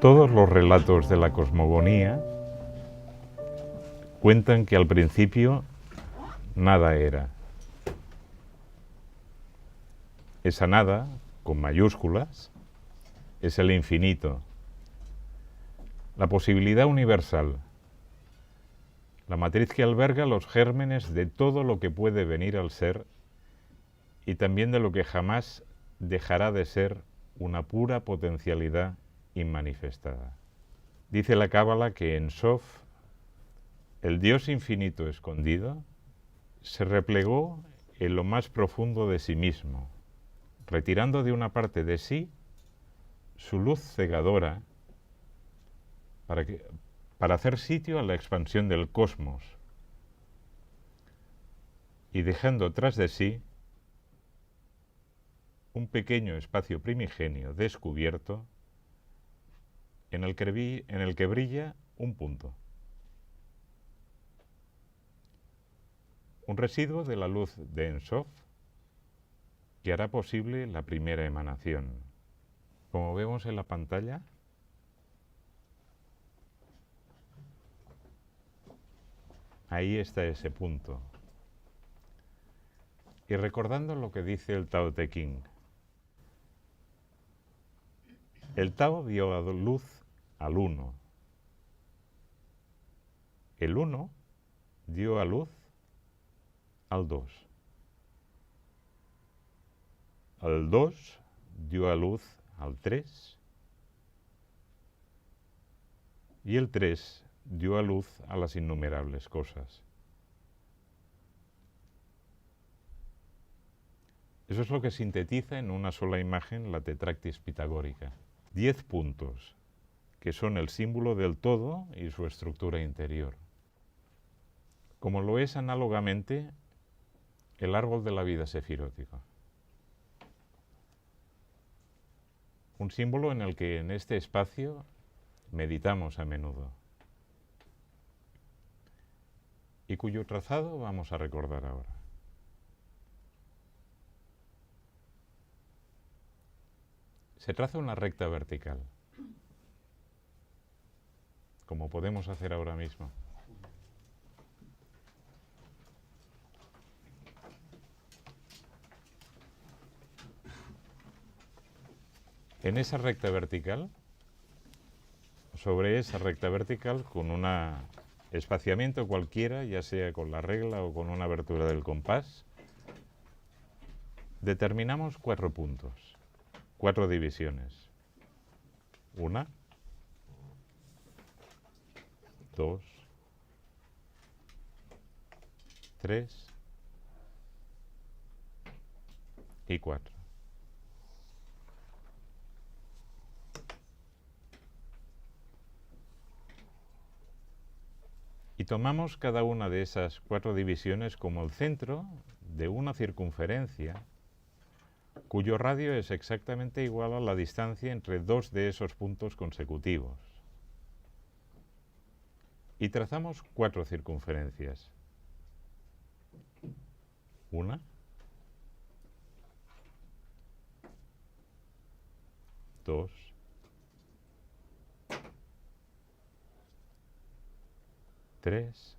Todos los relatos de la cosmogonía cuentan que al principio nada era. Esa nada, con mayúsculas, es el infinito, la posibilidad universal, la matriz que alberga los gérmenes de todo lo que puede venir al ser y también de lo que jamás dejará de ser una pura potencialidad inmanifestada. Dice la Cábala que en Sof, el Dios infinito escondido se replegó en lo más profundo de sí mismo, retirando de una parte de sí su luz cegadora para hacer sitio a la expansión del cosmos y dejando tras de sí un pequeño espacio primigenio descubierto en el que brilla un punto, un residuo de la luz de En Sof que hará posible la primera emanación. Como vemos en la pantalla, ahí está ese punto. Y recordando lo que dice el Tao Te Ching, el Tao dio a luz al Uno. El Uno dio a luz al Dos. El Dos dio a luz al Tres. Y el Tres dio a luz a las innumerables cosas. Eso es lo que sintetiza en una sola imagen la tetractis pitagórica. 10 puntos, que son el símbolo del todo y su estructura interior. Como lo es análogamente el árbol de la vida sefirótico. Un símbolo en el que en este espacio meditamos a menudo. Y cuyo trazado vamos a recordar ahora. Se traza una recta vertical, como podemos hacer ahora mismo. En esa recta vertical, sobre esa recta vertical, con un espaciamiento cualquiera, ya sea con la regla o con una abertura del compás, determinamos 4 puntos, 4 divisiones. 1, 2, 3 y 4. Y tomamos cada una de esas 4 divisiones como el centro de una circunferencia cuyo radio es exactamente igual a la distancia entre 2 de esos puntos consecutivos. Y trazamos 4 circunferencias. 1, 2, 3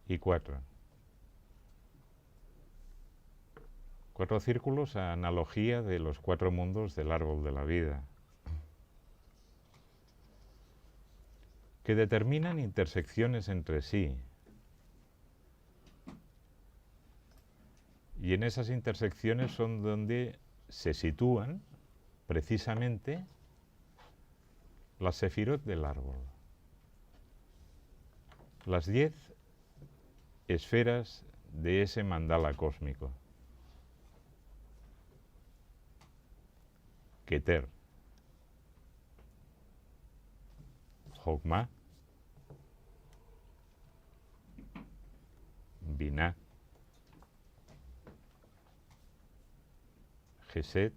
y 4. 4 círculos a analogía de los 4 mundos del árbol de la vida, que determinan intersecciones entre sí. Y en esas intersecciones son donde se sitúan precisamente las sefirot del árbol. Las 10 esferas de ese mandala cósmico. Keter, Jokma, Binah, Geset,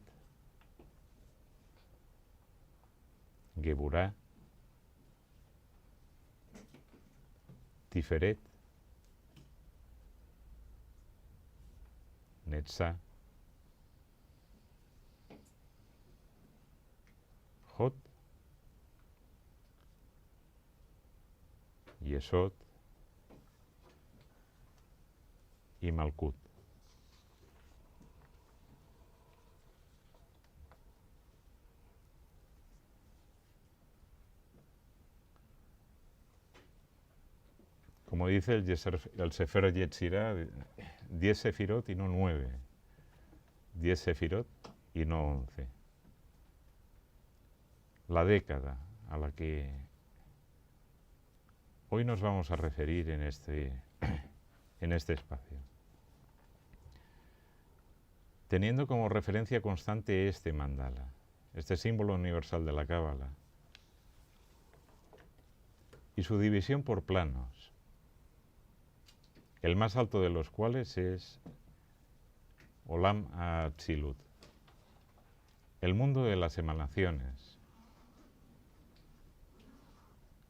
Geburah, Tiferet, Netzah, Hot, Yesod y Malkut. Como dice el Sefer Yetzirah, 10 sefirot y no 9. 10 sefirot y no 11. La década a la que hoy nos vamos a referir en este espacio. Teniendo como referencia constante este mandala, este símbolo universal de la Cábala, y su división por planos, el más alto de los cuales es Olam HaAtzilut, el mundo de las emanaciones,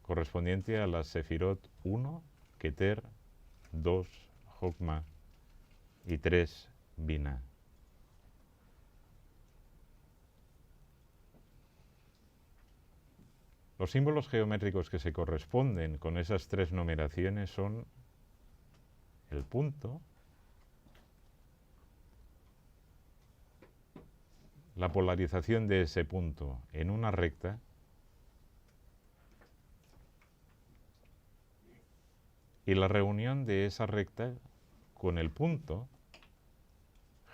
correspondiente a las Sefirot 1, Keter, 2, Jokma y 3, Binah. Los símbolos geométricos que se corresponden con esas tres numeraciones son el punto, la polarización de ese punto en una recta y la reunión de esa recta con el punto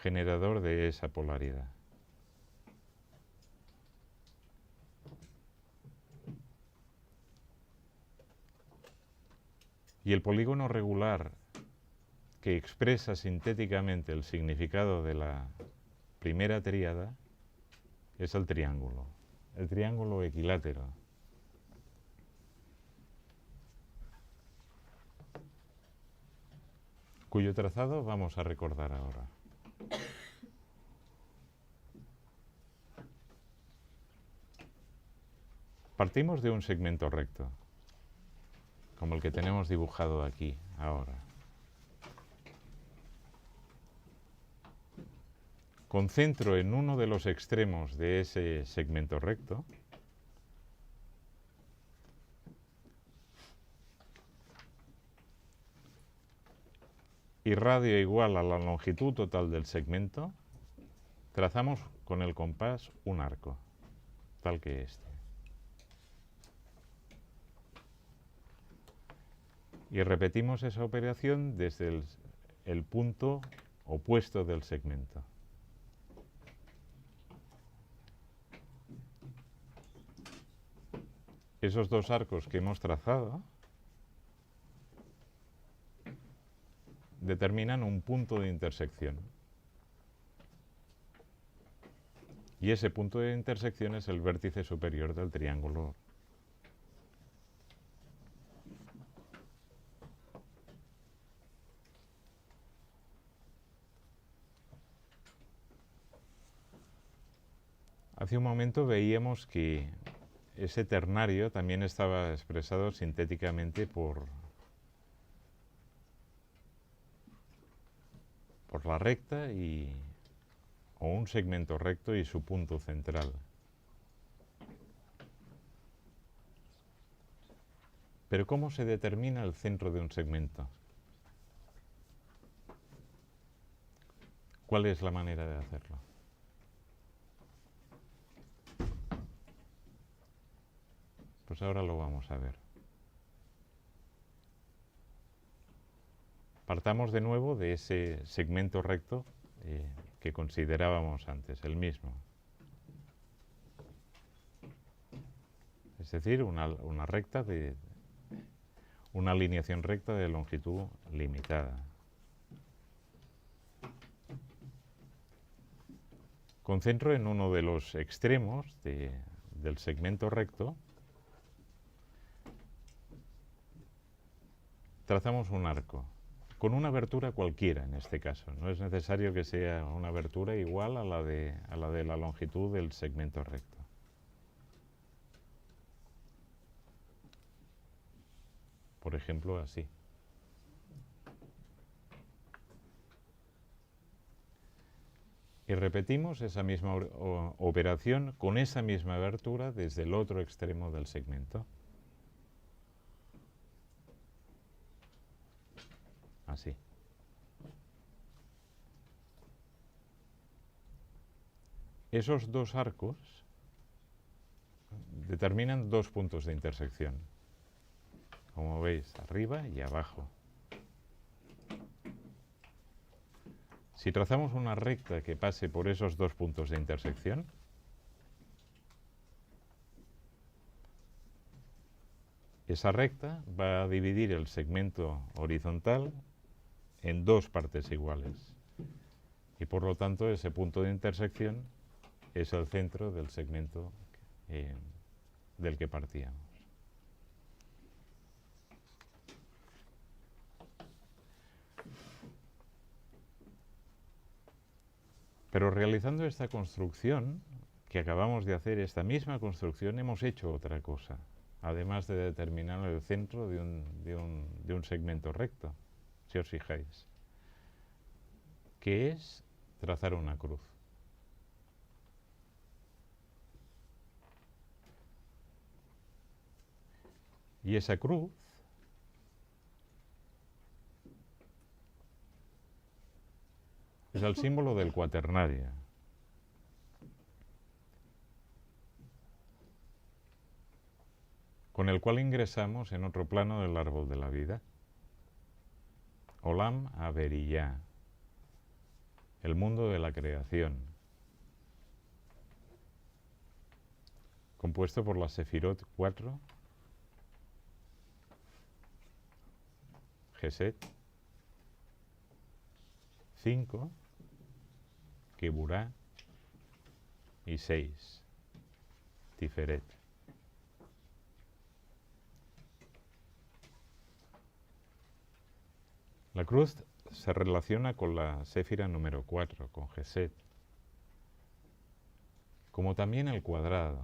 generador de esa polaridad. Y el polígono regular que expresa sintéticamente el significado de la primera tríada es el triángulo equilátero. Cuyo trazado vamos a recordar ahora. Partimos de un segmento recto, como el que tenemos dibujado aquí, ahora. Concentro en uno de los extremos de ese segmento recto y radio igual a la longitud total del segmento, trazamos con el compás un arco, tal que este. Y repetimos esa operación desde el punto opuesto del segmento. Esos dos arcos que hemos trazado determinan un punto de intersección. Y ese punto de intersección es el vértice superior del triángulo. Hace un momento veíamos que ese ternario también estaba expresado sintéticamente por la recta o un segmento recto y su punto central. Pero ¿cómo se determina el centro de un segmento? ¿Cuál es la manera de hacerlo? Pues ahora lo vamos a ver. Partamos de nuevo de ese segmento recto que considerábamos antes, el mismo. Es decir, una recta una alineación recta de longitud limitada. Concentro en uno de los extremos del segmento recto. Trazamos un arco, con una abertura cualquiera en este caso. No es necesario que sea una abertura igual a la de la longitud del segmento recto. Por ejemplo, así. Y repetimos esa misma operación con esa misma abertura desde el otro extremo del segmento. Así. Esos dos arcos determinan dos puntos de intersección, como veis, arriba y abajo. Si trazamos una recta que pase por esos dos puntos de intersección, esa recta va a dividir el segmento horizontal en dos partes iguales. Y por lo tanto, ese punto de intersección es el centro del segmento del que partíamos. Pero realizando esta construcción que acabamos de hacer, esta misma construcción, hemos hecho otra cosa, además de determinar el centro de un segmento recto, si os fijáis, que es trazar una cruz. Y esa cruz es el símbolo del cuaternario. Con el cual ingresamos en otro plano del árbol de la vida. Olam Averiyá, el mundo de la creación, compuesto por la Sefirot 4, Geset, 5, Keburá y 6, Tiferet. La cruz se relaciona con la Séfira número 4, con Geset, como también el cuadrado,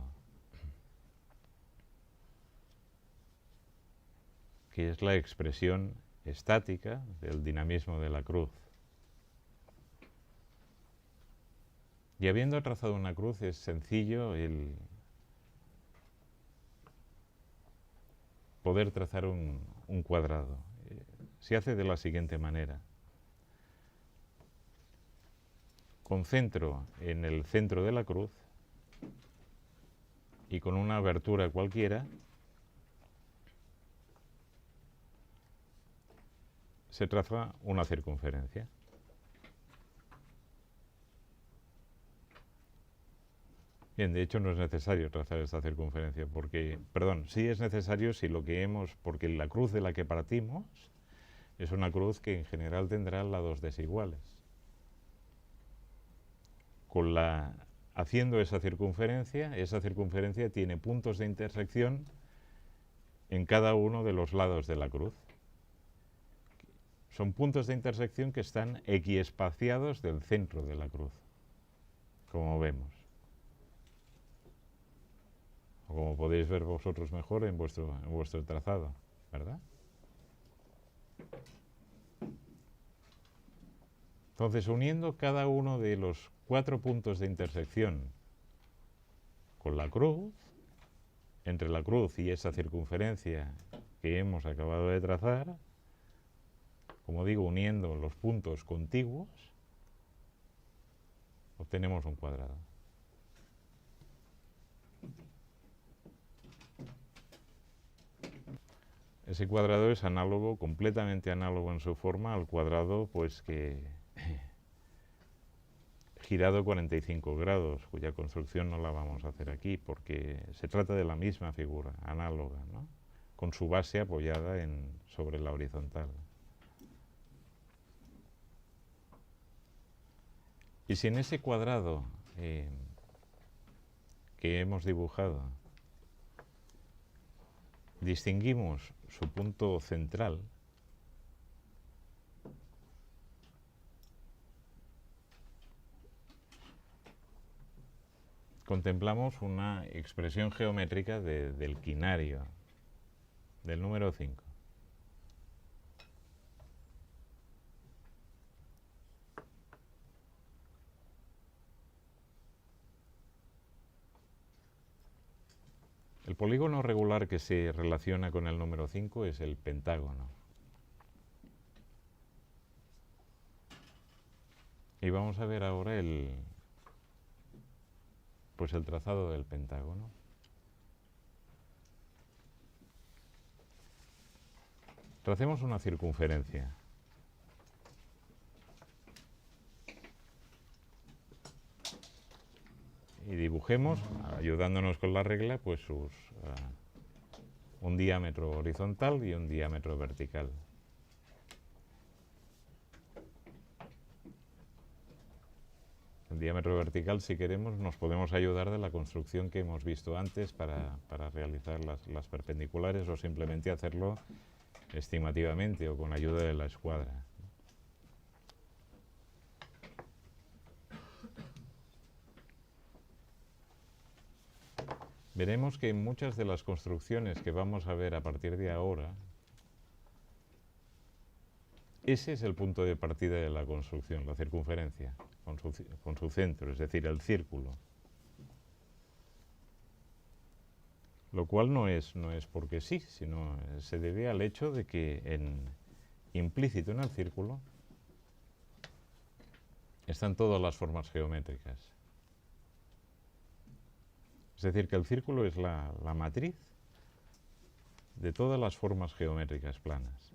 que es la expresión estática del dinamismo de la cruz. Y habiendo trazado una cruz es sencillo el poder trazar un cuadrado. Se hace de la siguiente manera. Concentro en el centro de la cruz y con una abertura cualquiera se traza una circunferencia. Bien, de hecho no es necesario trazar esta circunferencia, porque, perdón, sí es necesario si lo que hemos, porque la cruz de la que partimos es una cruz que en general tendrá lados desiguales. Haciendo esa circunferencia tiene puntos de intersección en cada uno de los lados de la cruz. Son puntos de intersección que están equiespaciados del centro de la cruz, como vemos. O como podéis ver vosotros mejor en vuestro trazado, ¿verdad? Entonces, uniendo cada uno de los 4 puntos de intersección con la cruz, entre la cruz y esa circunferencia que hemos acabado de trazar, como digo, uniendo los puntos contiguos, obtenemos un cuadrado. Ese cuadrado es análogo, completamente análogo en su forma al cuadrado girado 45 grados, cuya construcción no la vamos a hacer aquí, porque se trata de la misma figura, análoga, ¿no? Con su base apoyada sobre la horizontal. Y si en ese cuadrado que hemos dibujado distinguimos su punto central, contemplamos una expresión geométrica del quinario, del número 5. polígono regular que se relaciona con el número 5 es el pentágono. Y vamos a ver ahora el trazado del pentágono. Tracemos una circunferencia. Y dibujemos, ayudándonos con la regla, pues un diámetro horizontal y un diámetro vertical. El diámetro vertical, si queremos, nos podemos ayudar de la construcción que hemos visto antes para realizar las perpendiculares, o simplemente hacerlo estimativamente o con ayuda de la escuadra. Veremos que en muchas de las construcciones que vamos a ver a partir de ahora, ese es el punto de partida de la construcción, la circunferencia, con su centro, es decir, el círculo. Lo cual no es porque sí, sino se debe al hecho de que implícito en el círculo están todas las formas geométricas. Es decir, que el círculo es la matriz de todas las formas geométricas planas.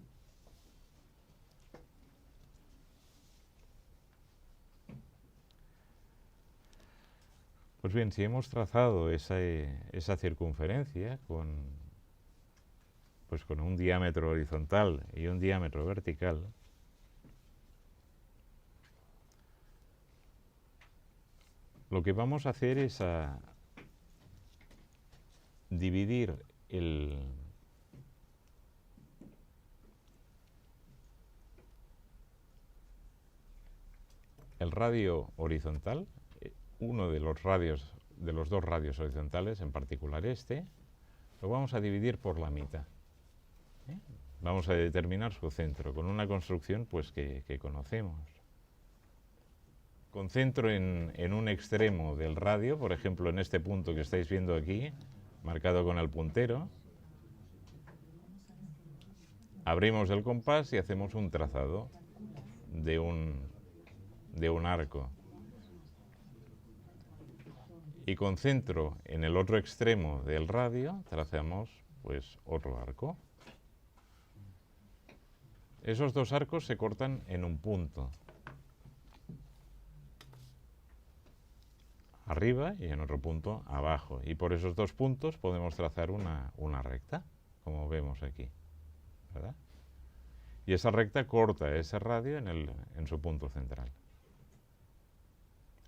Pues bien, si hemos trazado esa circunferencia con un diámetro horizontal y un diámetro vertical, lo que vamos a hacer es dividir el radio horizontal, uno de los dos radios horizontales, en particular este, lo vamos a dividir por la mitad. Vamos a determinar su centro con una construcción pues que conocemos. Concentro en un extremo del radio, por ejemplo en este punto que estáis viendo aquí, marcado con el puntero. Abrimos el compás y hacemos un trazado de un arco. Y concentro en el otro extremo del radio, trazamos pues otro arco. Esos dos arcos se cortan en un punto, arriba, y en otro punto abajo, y por esos dos puntos podemos trazar una recta, como vemos aquí, ¿verdad? Y esa recta corta ese radio en su punto central.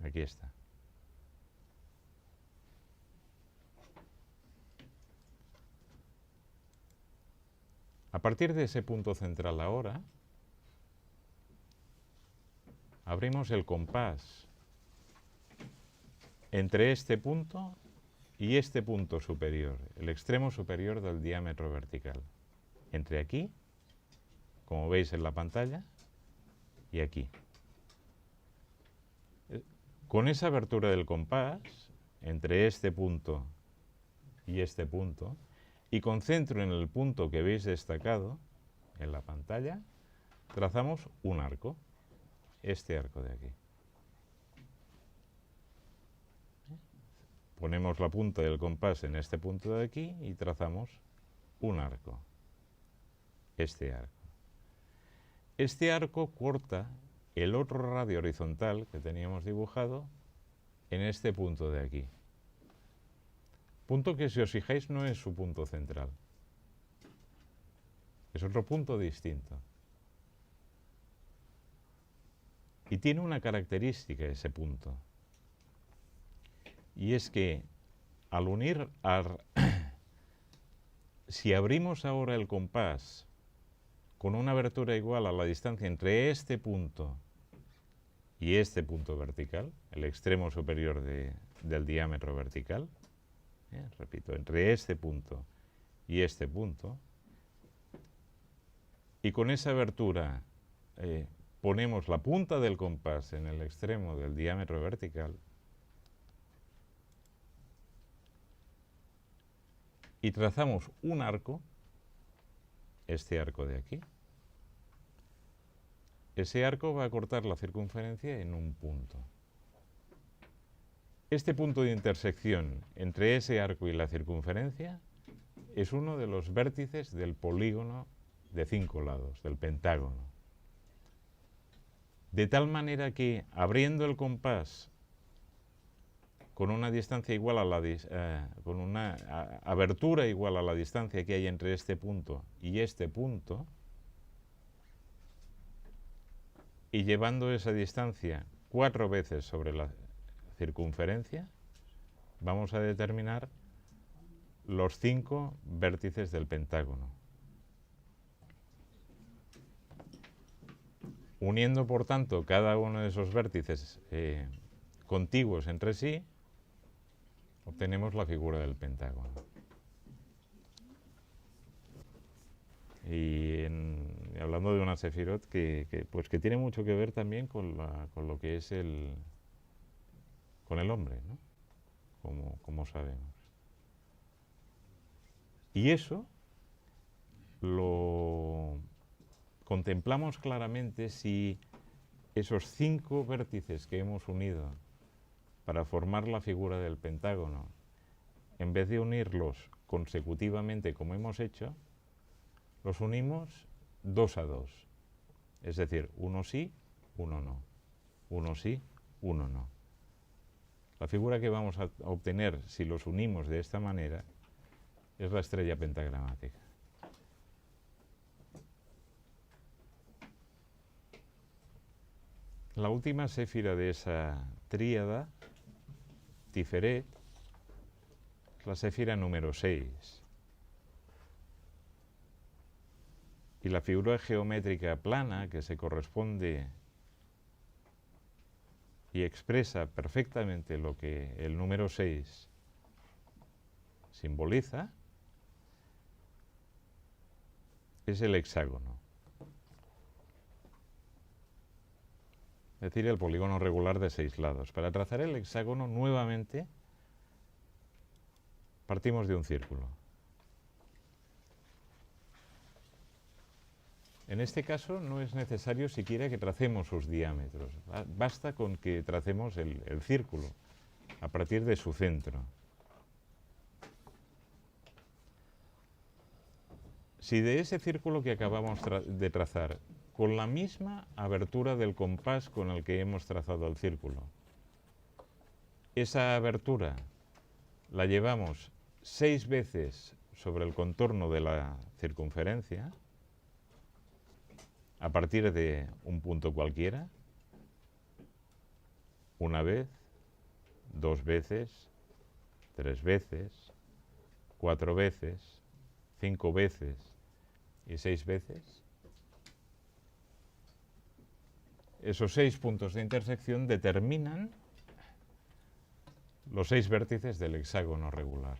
Aquí está. A partir de ese punto central ahora, abrimos el compás entre este punto y este punto superior, el extremo superior del diámetro vertical. Entre aquí, como veis en la pantalla, y aquí. Con esa abertura del compás, entre este punto y este punto, y concentro en el punto que veis destacado en la pantalla, trazamos un arco, este arco de aquí. Ponemos la punta del compás en este punto de aquí y trazamos un arco, este arco. Este arco corta el otro radio horizontal que teníamos dibujado en este punto de aquí. Punto que, si os fijáis, no es su punto central. Es otro punto distinto. Y tiene una característica ese punto. Y es que al unir, si abrimos ahora el compás con una abertura igual a la distancia entre este punto y este punto vertical, el extremo superior del diámetro vertical, repito, entre este punto y este punto, y con esa abertura ponemos la punta del compás en el extremo del diámetro vertical, y trazamos un arco, este arco de aquí. Ese arco va a cortar la circunferencia en un punto. Este punto de intersección entre ese arco y la circunferencia es uno de los vértices del polígono de 5 lados, del pentágono. De tal manera que, abriendo el compás con una distancia igual a la con una abertura igual a la distancia que hay entre este punto, y llevando esa distancia 4 veces sobre la circunferencia, vamos a determinar los 5 vértices del pentágono. Uniendo, por tanto, cada uno de esos vértices contiguos entre sí, obtenemos la figura del pentágono. Y hablando de una sefirot que tiene mucho que ver también con lo que es con el hombre, ¿no? Como sabemos. Y eso lo contemplamos claramente si esos 5 vértices que hemos unido para formar la figura del pentágono, en vez de unirlos consecutivamente como hemos hecho, los unimos 2 a 2. Es decir, uno sí, uno no. Uno sí, uno no. La figura que vamos a obtener si los unimos de esta manera es la estrella pentagramática. La última séfira de esa tríada, Tiferet, es la séfira número 6. Y la figura geométrica plana que se corresponde y expresa perfectamente lo que el número 6 simboliza es el hexágono. Es decir, el polígono regular de 6 lados. Para trazar el hexágono, nuevamente, partimos de un círculo. En este caso no es necesario siquiera que tracemos sus diámetros. Basta con que tracemos el círculo a partir de su centro. Si de ese círculo que acabamos de trazar, con la misma abertura del compás con el que hemos trazado el círculo, esa abertura la llevamos 6 veces sobre el contorno de la circunferencia, a partir de un punto cualquiera, una vez, 2 veces, 3 veces, 4 veces, 5 veces y 6 veces, esos 6 puntos de intersección determinan los 6 vértices del hexágono regular.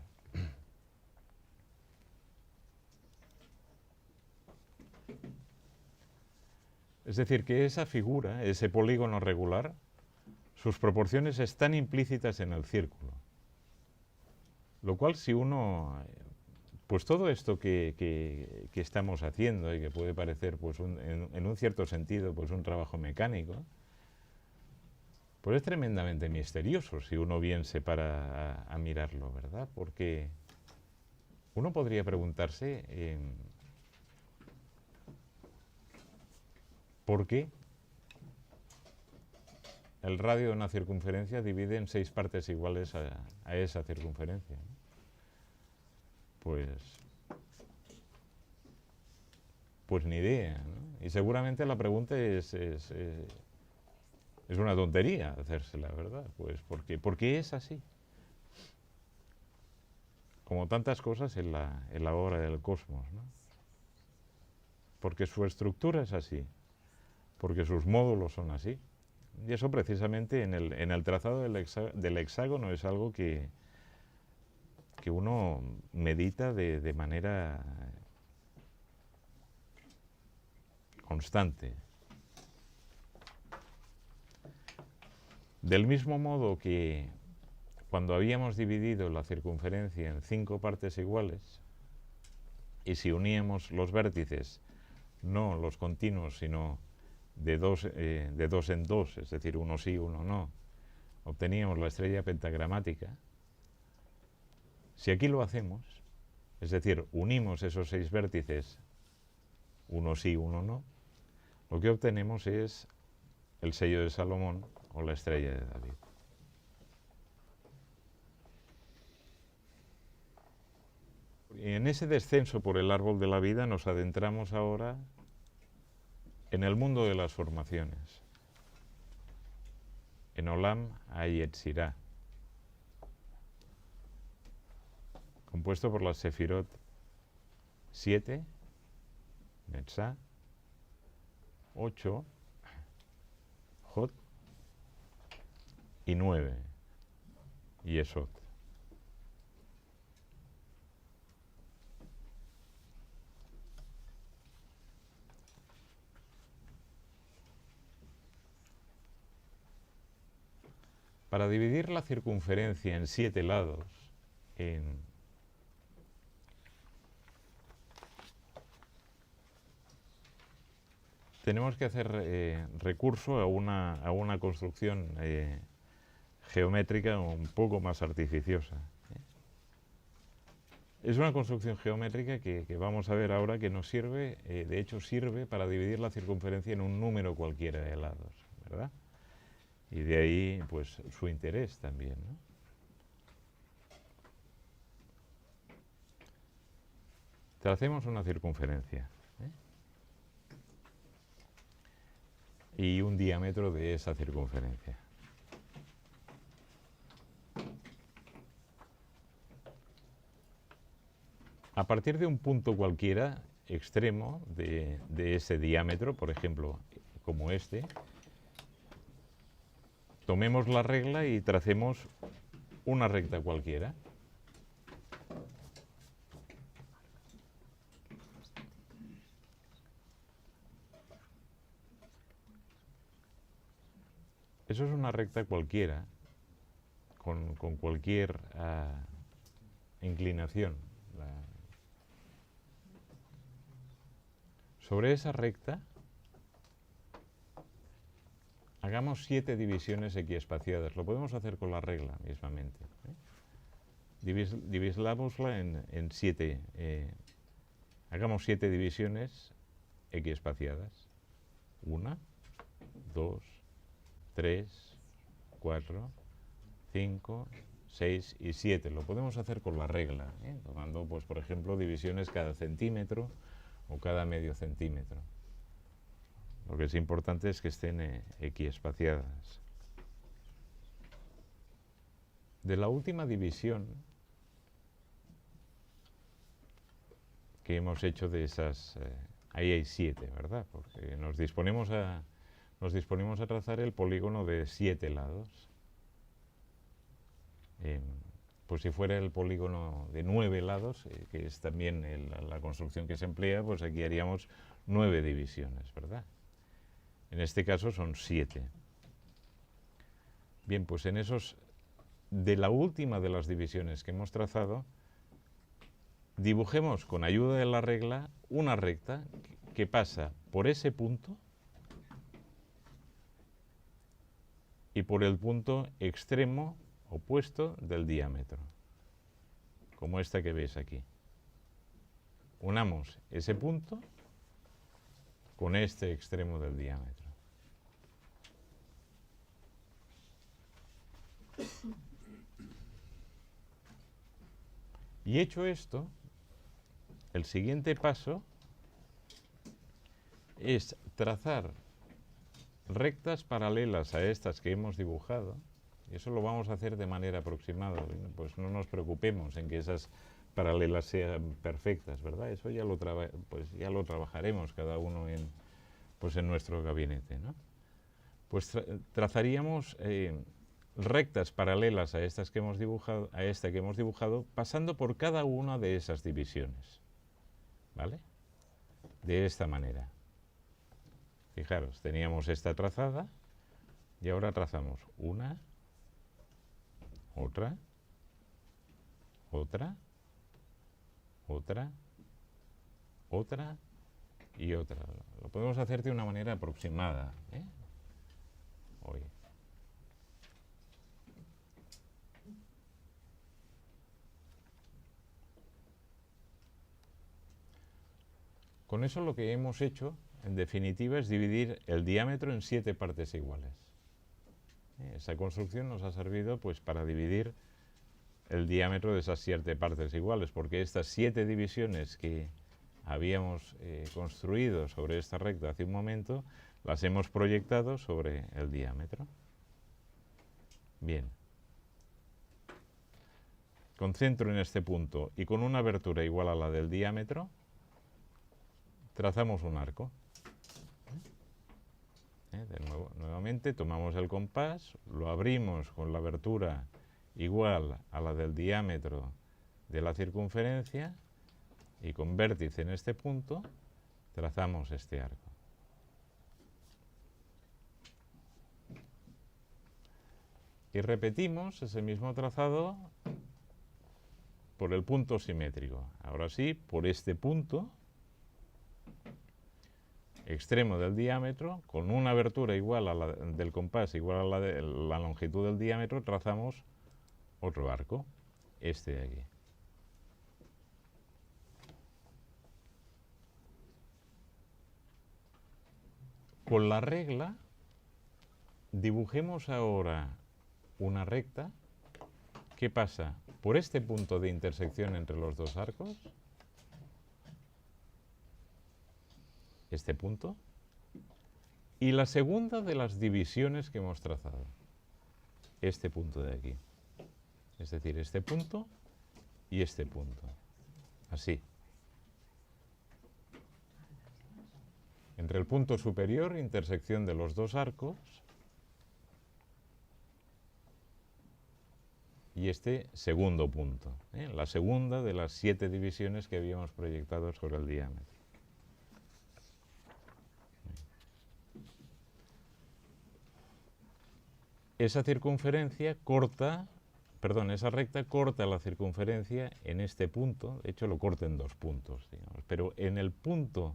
Es decir, que esa figura, ese polígono regular, sus proporciones están implícitas en el círculo. Lo cual, si uno, pues todo esto que estamos haciendo y que puede parecer, pues en un cierto sentido, pues un trabajo mecánico, pues es tremendamente misterioso si uno bien se para a mirarlo, ¿verdad? Porque uno podría preguntarse ¿por qué el radio de una circunferencia divide en 6 partes iguales a esa circunferencia? Pues ni idea, ¿no? Y seguramente la pregunta es una tontería hacérsela, ¿verdad? Pues porque es así. Como tantas cosas en la obra del cosmos, ¿no? Porque su estructura es así, porque sus módulos son así. Y eso precisamente en el trazado del hexágono es algo que uno medita de manera constante. Del mismo modo que cuando habíamos dividido la circunferencia en 5 partes iguales, y si uníamos los vértices, no los continuos, sino de dos en dos, es decir, uno sí, uno no, obteníamos la estrella pentagramática. Si aquí lo hacemos, es decir, unimos esos 6 vértices, uno sí, uno no, lo que obtenemos es el sello de Salomón o la estrella de David. Y en ese descenso por el árbol de la vida nos adentramos ahora en el mundo de las formaciones, en Olam HaYetzirah, compuesto por las Sefirot 7, Netzah, 8, Jot y 9, Yesod. Para dividir la circunferencia en 7 lados, tenemos que hacer recurso a una construcción geométrica un poco más artificiosa. Es una construcción geométrica que vamos a ver ahora que nos sirve, de hecho sirve para dividir la circunferencia en un número cualquiera de lados, ¿verdad? Y de ahí, pues, su interés también, ¿no? Tracemos una circunferencia, y un diámetro de esa circunferencia. A partir de un punto cualquiera extremo de ese diámetro, por ejemplo, como este, tomemos la regla y tracemos una recta cualquiera. Eso es una recta cualquiera, con cualquier inclinación. Sobre esa recta, hagamos 7 divisiones equiespaciadas. Lo podemos hacer con la regla mismamente. Divisámosla en 7. Hagamos 7 divisiones equiespaciadas. 1, 2, 3, 4, 5, 6 y 7. Lo podemos hacer con la regla, tomando, pues, por ejemplo, divisiones cada centímetro o cada medio centímetro. Lo que es importante es que estén equiespaciadas. De la última división que hemos hecho de esas, ahí hay 7, ¿verdad? Porque nos disponemos a trazar el polígono de 7 lados. Pues si fuera el polígono de 9 lados, que es también la construcción que se emplea, pues aquí haríamos 9 divisiones, ¿verdad? En este caso son 7. Bien, pues en esos, de la última de las divisiones que hemos trazado, dibujemos con ayuda de la regla una recta que pasa por ese punto y por el punto extremo opuesto del diámetro, como esta que veis aquí. Unamos ese punto con este extremo del diámetro. Y hecho esto, el siguiente paso es trazar rectas paralelas a estas que hemos dibujado. Y eso lo vamos a hacer de manera aproximada, pues no nos preocupemos en que esas paralelas sean perfectas, ¿verdad? Eso ya lo trabajaremos cada uno en nuestro gabinete, ¿no? Pues trazaríamos rectas paralelas a estas que hemos dibujado, a esta que hemos dibujado, pasando por cada una de esas divisiones, ¿vale? De esta manera. Fijaros, teníamos esta trazada y ahora trazamos 1, otra, otra, otra, otra y otra. Lo podemos hacer de una manera aproximada, ¿eh? Hoy. Con eso lo que hemos hecho, en definitiva, es dividir el diámetro en 7 partes iguales. Esa construcción nos ha servido pues para dividir el diámetro de esas 7 partes iguales, porque estas 7 divisiones que habíamos construido sobre esta recta hace un momento, las hemos proyectado sobre el diámetro. Bien. Concentro en este punto y con una abertura igual a la del diámetro, trazamos un arco. Nuevamente tomamos el compás, lo abrimos con la abertura igual a la del diámetro de la circunferencia y con vértice en este punto trazamos este arco. Y repetimos ese mismo trazado por el punto simétrico. Ahora sí, por este punto extremo del diámetro, con una abertura igual a la del compás, igual a la de la longitud del diámetro, trazamos otro arco, este de aquí. Con la regla, dibujemos ahora una recta que pasa por este punto de intersección entre los dos arcos, este punto, y la segunda de las divisiones que hemos trazado, este punto de aquí. Es decir, este punto y este punto. Así. Entre el punto superior, intersección de los dos arcos, y este segundo punto, la segunda de las 7 divisiones que habíamos proyectado sobre el diámetro. Esa circunferencia corta, perdón, esa recta corta la circunferencia en este punto, de hecho lo corta en 2 puntos, digamos, pero en el punto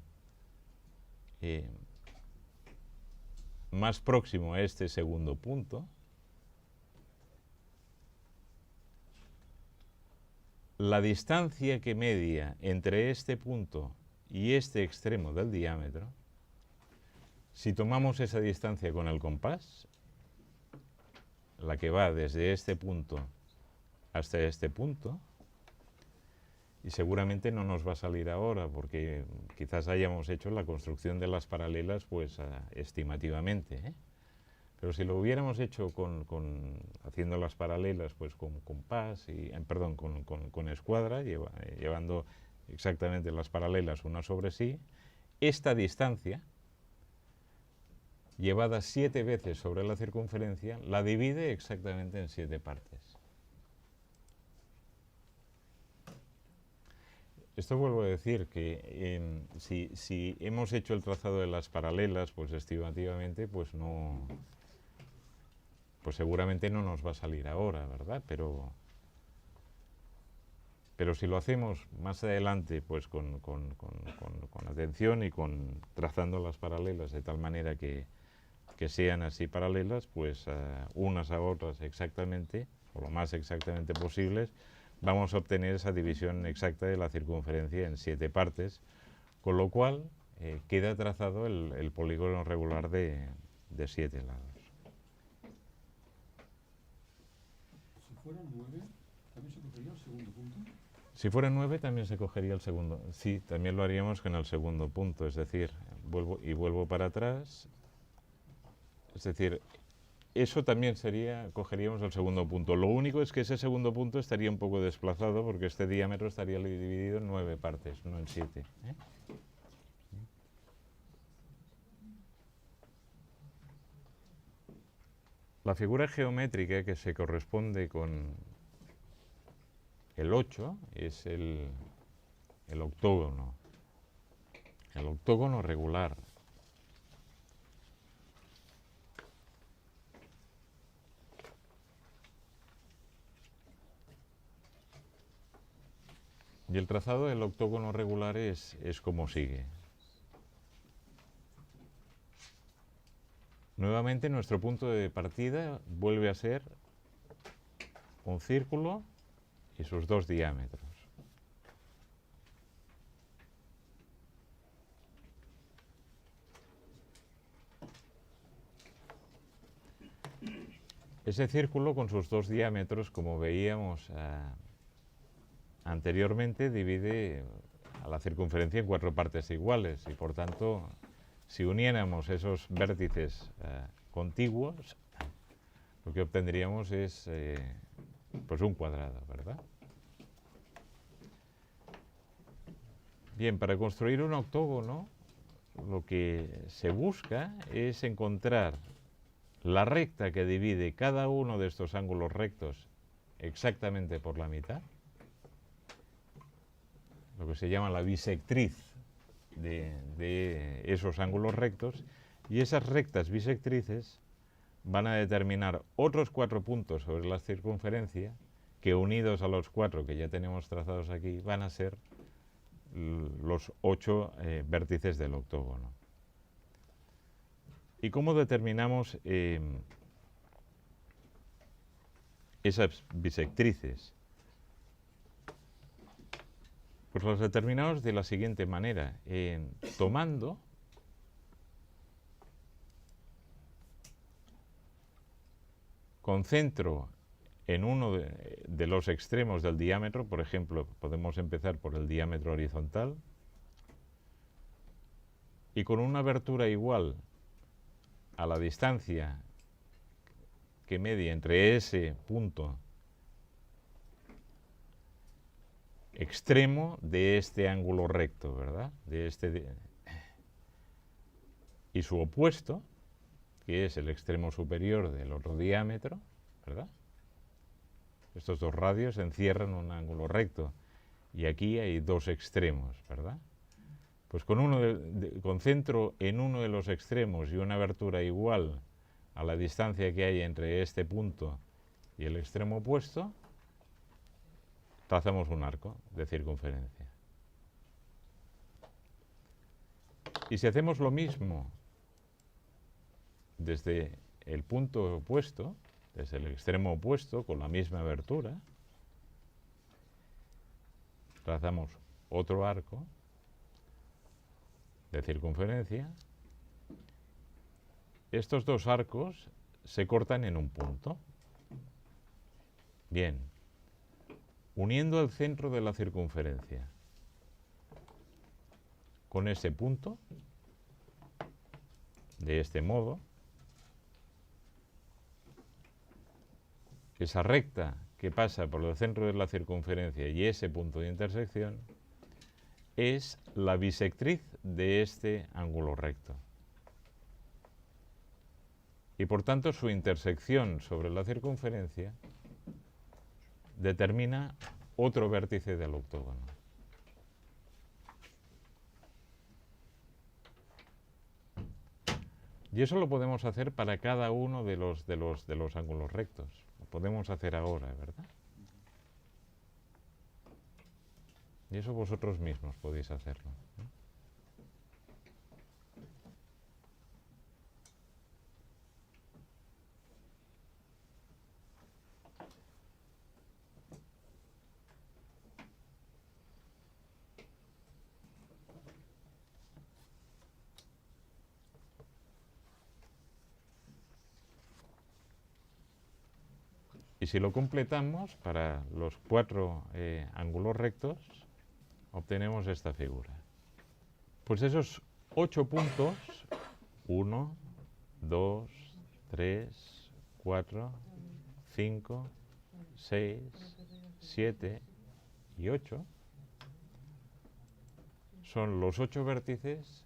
más próximo a este segundo punto, la distancia que media entre este punto y este extremo del diámetro, si tomamos esa distancia con el compás, la que va desde este punto hasta este punto, y seguramente no nos va a salir ahora porque quizás hayamos hecho la construcción de las paralelas pues estimativamente, ¿eh? Pero si lo hubiéramos hecho haciendo las paralelas pues con compás y perdón, con escuadra, llevando exactamente las paralelas una sobre sí, esta distancia llevada 7 veces sobre la circunferencia, la divide exactamente en 7 partes. Esto vuelvo a decir que si hemos hecho el trazado de las paralelas, pues estimativamente, pues no, pues seguramente no nos va a salir ahora, ¿verdad? Pero si lo hacemos más adelante, pues con atención y trazando las paralelas de tal manera que sean así paralelas, pues unas a otras exactamente, o lo más exactamente posibles, vamos a obtener esa división exacta de la circunferencia en 7 partes, con lo cual queda trazado el polígono regular de 7 lados. Si fuera 9, ¿también se cogería el segundo punto? Si fuera 9 también se cogería el segundo. Sí, también lo haríamos con el segundo punto, es decir, vuelvo para atrás. Es decir, eso también cogeríamos el segundo punto. Lo único es que ese segundo punto estaría un poco desplazado porque este diámetro estaría dividido en 9 partes, no en 7. La figura geométrica que se corresponde con el 8 es el octógono. El octógono regular. Y el trazado del octógono regular es como sigue. Nuevamente nuestro punto de partida vuelve a ser un círculo y sus dos diámetros. Ese círculo con sus dos diámetros, como veíamos anteriormente, divide a la circunferencia en 4 partes iguales y por tanto, si uniéramos esos vértices contiguos, lo que obtendríamos es pues un cuadrado, ¿verdad? Bien, para construir un octógono, lo que se busca es encontrar la recta que divide cada uno de estos ángulos rectos exactamente por la mitad, lo que se llama la bisectriz de esos ángulos rectos, y esas rectas bisectrices van a determinar otros 4 puntos sobre la circunferencia que, unidos a los 4 que ya tenemos trazados aquí, van a ser los 8 vértices del octógono. ¿Y cómo determinamos esas bisectrices? Pues los determinamos de la siguiente manera, tomando con centro en uno de los extremos del diámetro. Por ejemplo, podemos empezar por el diámetro horizontal, y con una abertura igual a la distancia que media entre ese punto extremo de este ángulo recto, ¿verdad? Y su opuesto, que es el extremo superior del otro diámetro, ¿verdad? Estos dos radios encierran un ángulo recto y aquí hay dos extremos, ¿verdad? Pues con centro en uno de los extremos y una abertura igual a la distancia que hay entre este punto y el extremo opuesto, trazamos un arco de circunferencia. Y si hacemos lo mismo desde el punto opuesto, desde el extremo opuesto, con la misma abertura, trazamos otro arco de circunferencia. Estos dos arcos se cortan en un punto. Bien, uniendo el centro de la circunferencia con ese punto, de este modo, esa recta que pasa por el centro de la circunferencia y ese punto de intersección es la bisectriz de este ángulo recto. Y por tanto su intersección sobre la circunferencia determina otro vértice del octógono. Y eso lo podemos hacer para cada uno de los ángulos rectos. Lo podemos hacer ahora, ¿verdad? Y eso vosotros mismos podéis hacerlo, ¿no? Y si lo completamos para los 4 ángulos rectos, obtenemos esta figura. Pues esos 8 puntos, 1, 2, 3, 4, 5, 6, 7 y 8, son los 8 vértices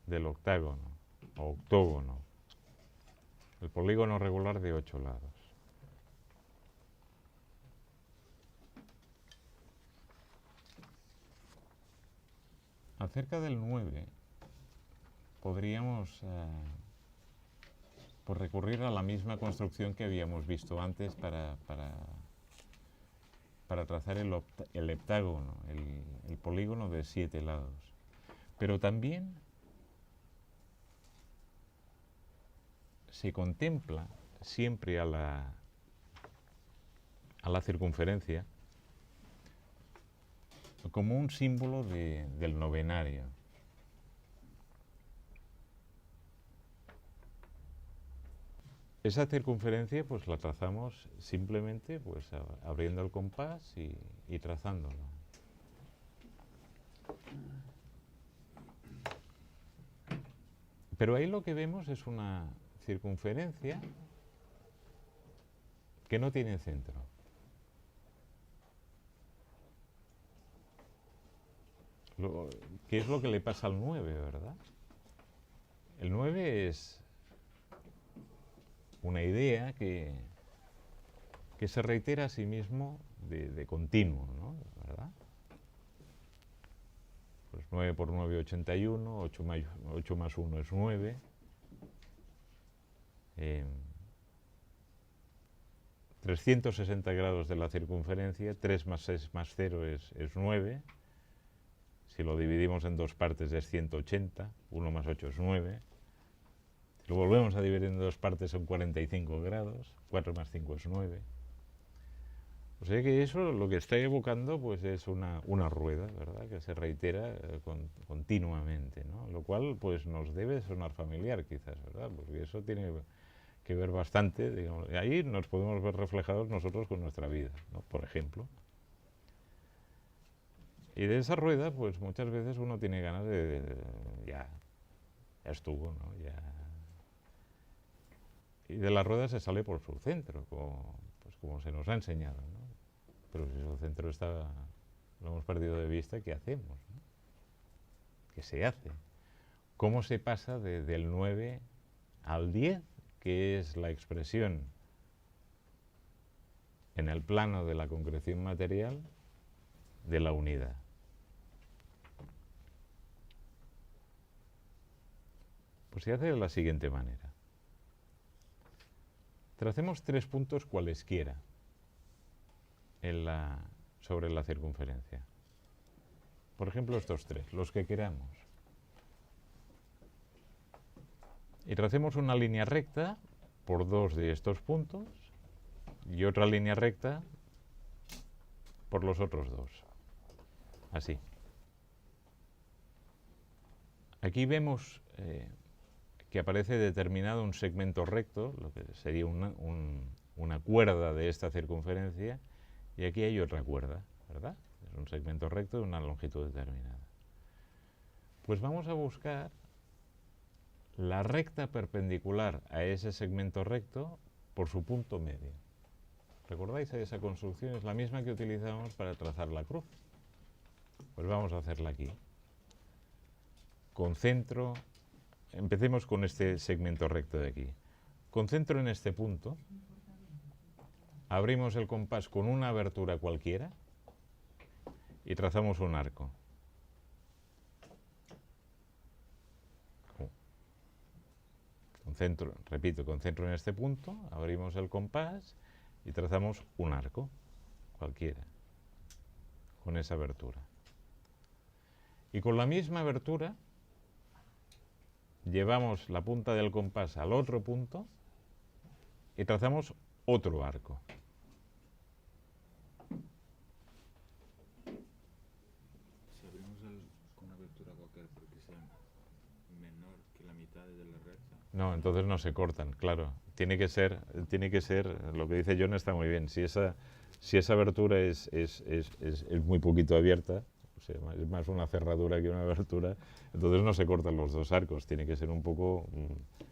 del octágono o octógono, el polígono regular de 8 lados. Acerca del 9, podríamos pues recurrir a la misma construcción que habíamos visto antes para para trazar el heptágono, el polígono de 7 lados. Pero también se contempla siempre a la circunferencia como un símbolo del novenario. Esa circunferencia pues la trazamos simplemente pues abriendo el compás y trazándolo. Pero ahí lo que vemos es una circunferencia que no tiene centro. ¿Qué es lo que le pasa al 9, verdad? El 9 es una idea que se reitera a sí mismo de continuo, ¿no? ¿Verdad? Pues 9 por 9, 81, 8 más 1 es 9. 360 grados de la circunferencia, 3 más 6 más 0 es 9. Si lo dividimos en dos partes es 180, 1 más 8 es 9. Si lo volvemos a dividir en dos partes son 45 grados, 4 más 5 es 9. O sea que eso lo que está evocando pues es una rueda, ¿verdad? Que se reitera continuamente, ¿no? Lo cual pues nos debe sonar familiar quizás, ¿verdad? Porque eso tiene que ver bastante, digamos, y ahí nos podemos ver reflejados nosotros con nuestra vida, ¿no? Por ejemplo. Y de esa rueda pues muchas veces uno tiene ganas ya estuvo, ¿no? Y de la rueda se sale por su centro, como se nos ha enseñado, ¿no? Pero si su centro lo hemos perdido de vista, ¿qué hacemos, no? ¿Qué se hace? ¿Cómo se pasa del 9 al 10, que es la expresión en el plano de la concreción material de la unidad? Pues se hace de la siguiente manera. Tracemos 3 puntos cualesquiera sobre la circunferencia. Por ejemplo, estos 3, los que queramos. Y tracemos una línea recta por 2 de estos puntos y otra línea recta por los otros 2. Así. Aquí vemos que aparece determinado un segmento recto, lo que sería una cuerda de esta circunferencia, y aquí hay otra cuerda, ¿verdad? Es un segmento recto de una longitud determinada. Pues vamos a buscar la recta perpendicular a ese segmento recto por su punto medio. ¿Recordáis? Esa construcción es la misma que utilizamos para trazar la cruz. Pues vamos a hacerla aquí. Concentro. Empecemos con este segmento recto de aquí. Concentro en este punto. Abrimos el compás con una abertura cualquiera y trazamos un arco. Concentro en este punto, abrimos el compás y trazamos un arco cualquiera con esa abertura. Y con la misma abertura llevamos la punta del compás al otro punto y trazamos otro arco. Si abrimos con una abertura cualquiera porque sea menor que la mitad de la recta. No, entonces no se cortan, claro. Tiene que ser, lo que dice John está muy bien. Si esa abertura es muy poquito abierta, o sea, es más una cerradura que una abertura, entonces no se cortan los dos arcos. Tiene que ser un poco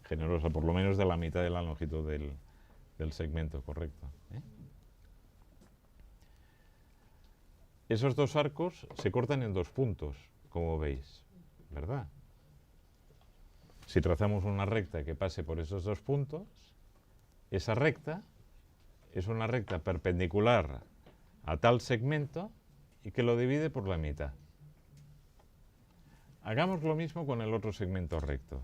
generosa, por lo menos de la mitad de la longitud del segmento, correcto, ¿eh? Esos dos arcos se cortan en 2 puntos, como veis, ¿verdad? Si trazamos una recta que pase por esos 2 puntos, esa recta es una recta perpendicular a tal segmento y que lo divide por la mitad. Hagamos lo mismo con el otro segmento recto.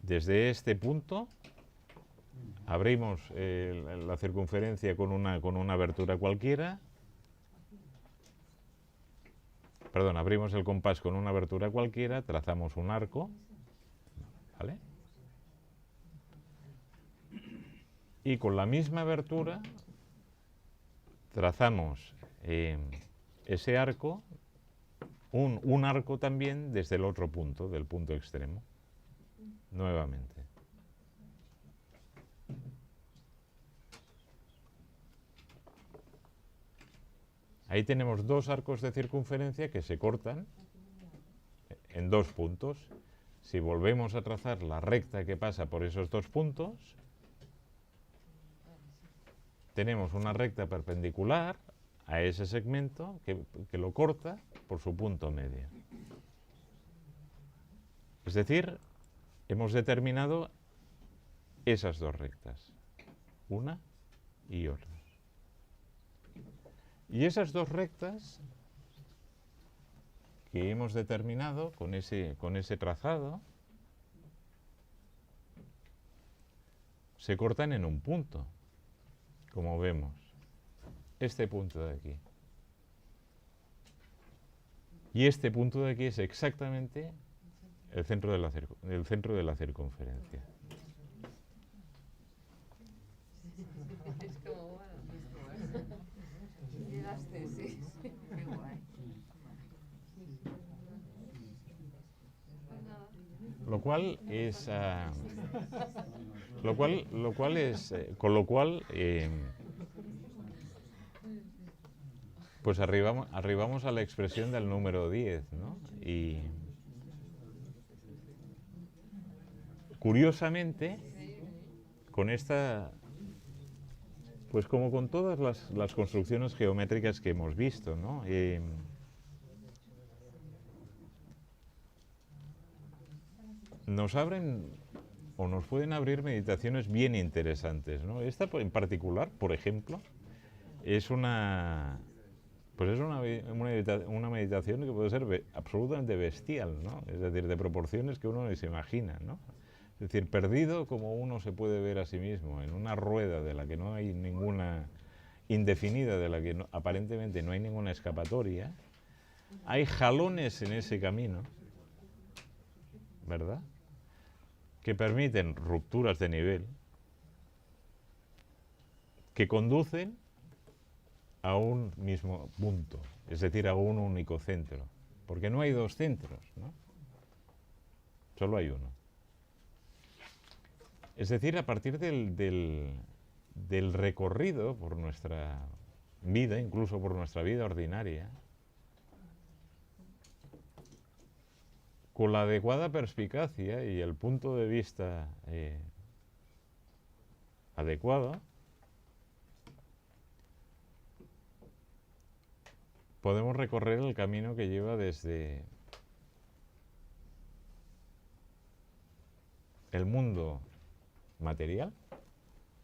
Desde este punto abrimos la circunferencia con una abertura cualquiera. Perdón, abrimos el compás con una abertura cualquiera, trazamos un arco, ¿vale? Y con la misma abertura trazamos ese arco, un arco también desde el otro punto, del punto extremo, nuevamente. Ahí tenemos dos arcos de circunferencia que se cortan en dos puntos. Si volvemos a trazar la recta que pasa por esos dos puntos, tenemos una recta perpendicular a ese segmento que lo corta por su punto medio. Es decir, hemos determinado esas dos rectas, una y otra. Y esas dos rectas que hemos determinado con ese trazado se cortan en un punto, como vemos, este punto de aquí. Y este punto de aquí es exactamente el centro de la circunferencia. Es como, bueno, llegaste, sí, qué guay. Lo cual es, con lo cual, pues arribamos a la expresión del número 10, ¿no? Y curiosamente, con esta, pues como con todas las construcciones geométricas que hemos visto, ¿no? Nos abren o nos pueden abrir meditaciones bien interesantes, ¿no? Esta en particular, por ejemplo, es una meditación que puede ser absolutamente bestial, ¿no? Es decir, de proporciones que uno ni se imagina, ¿no? Es decir, perdido como uno se puede ver a sí mismo, en una rueda de la que no hay ninguna, indefinida, de la que aparentemente no hay ninguna escapatoria, hay jalones en ese camino, ¿verdad?, que permiten rupturas de nivel, que conducen a un mismo punto, es decir, a un único centro, porque no hay dos centros, ¿no? Solo hay uno. Es decir, a partir del recorrido por nuestra vida, incluso por nuestra vida ordinaria, con la adecuada perspicacia y el punto de vista adecuado, podemos recorrer el camino que lleva desde el mundo material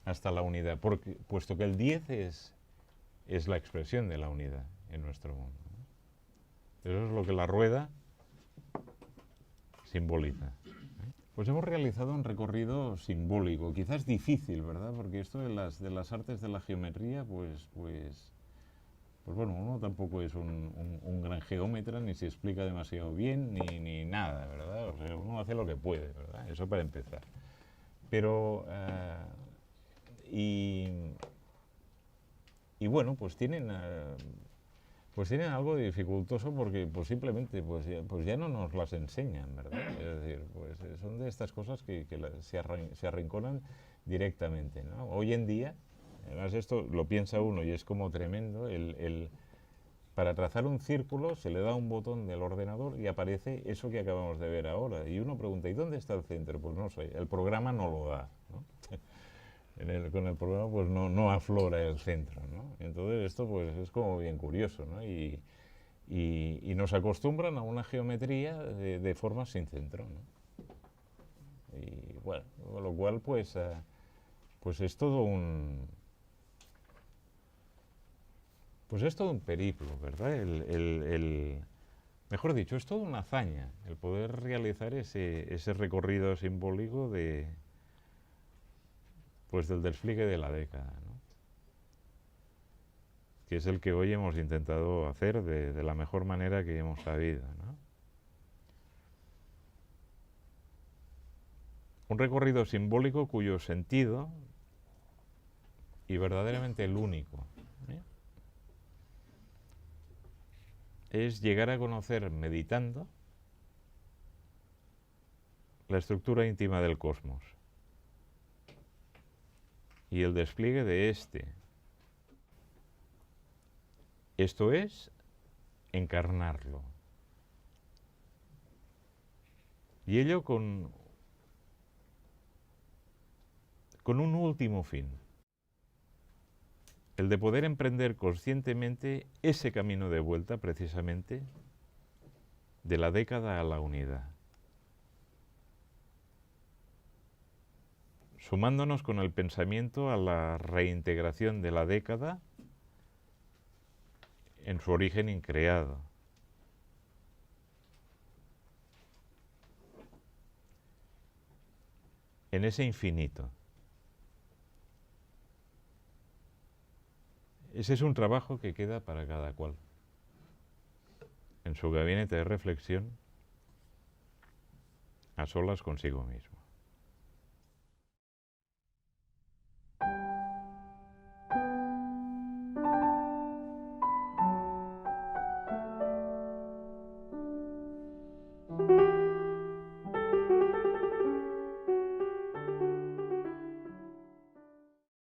hasta la unidad, puesto que el 10 es la expresión de la unidad en nuestro mundo, ¿no? Eso es lo que la rueda simboliza. Pues hemos realizado un recorrido simbólico, quizás difícil, ¿verdad? Porque esto de las artes de la geometría, pues bueno, uno tampoco es un gran geómetra, ni se explica demasiado bien, ni nada, ¿verdad? O sea, uno hace lo que puede, ¿verdad? Eso para empezar. Pero, y bueno, pues tienen algo de dificultoso porque pues simplemente pues ya no nos las enseñan, ¿verdad? Es decir, pues son de estas cosas que se arrinconan directamente, ¿no? Hoy en día, además esto lo piensa uno y es como tremendo, para trazar un círculo se le da un botón del ordenador y aparece eso que acabamos de ver ahora. Y uno pregunta, ¿y dónde está el centro? Pues no sé, el programa no lo da, ¿no? Con el programa pues no aflora el centro, ¿no? Entonces esto pues es como bien curioso, ¿no? Y nos acostumbran a una geometría de formas sin centro, ¿no? Y bueno, con lo cual pues es todo un periplo, ¿verdad? Mejor dicho, es toda una hazaña el poder realizar ese recorrido simbólico Pues del despliegue de la década, ¿no? Que es el que hoy hemos intentado hacer de la mejor manera que hemos sabido, ¿no? Un recorrido simbólico cuyo sentido, y verdaderamente el único, es llegar a conocer, meditando, la estructura íntima del cosmos y el despliegue de este. Esto es encarnarlo. Y ello con un último fin, el de poder emprender conscientemente ese camino de vuelta, precisamente, de la década a la unidad. Sumándonos con el pensamiento a la reintegración de la década en su origen increado. En ese infinito. Ese es un trabajo que queda para cada cual, en su gabinete de reflexión, a solas consigo mismo.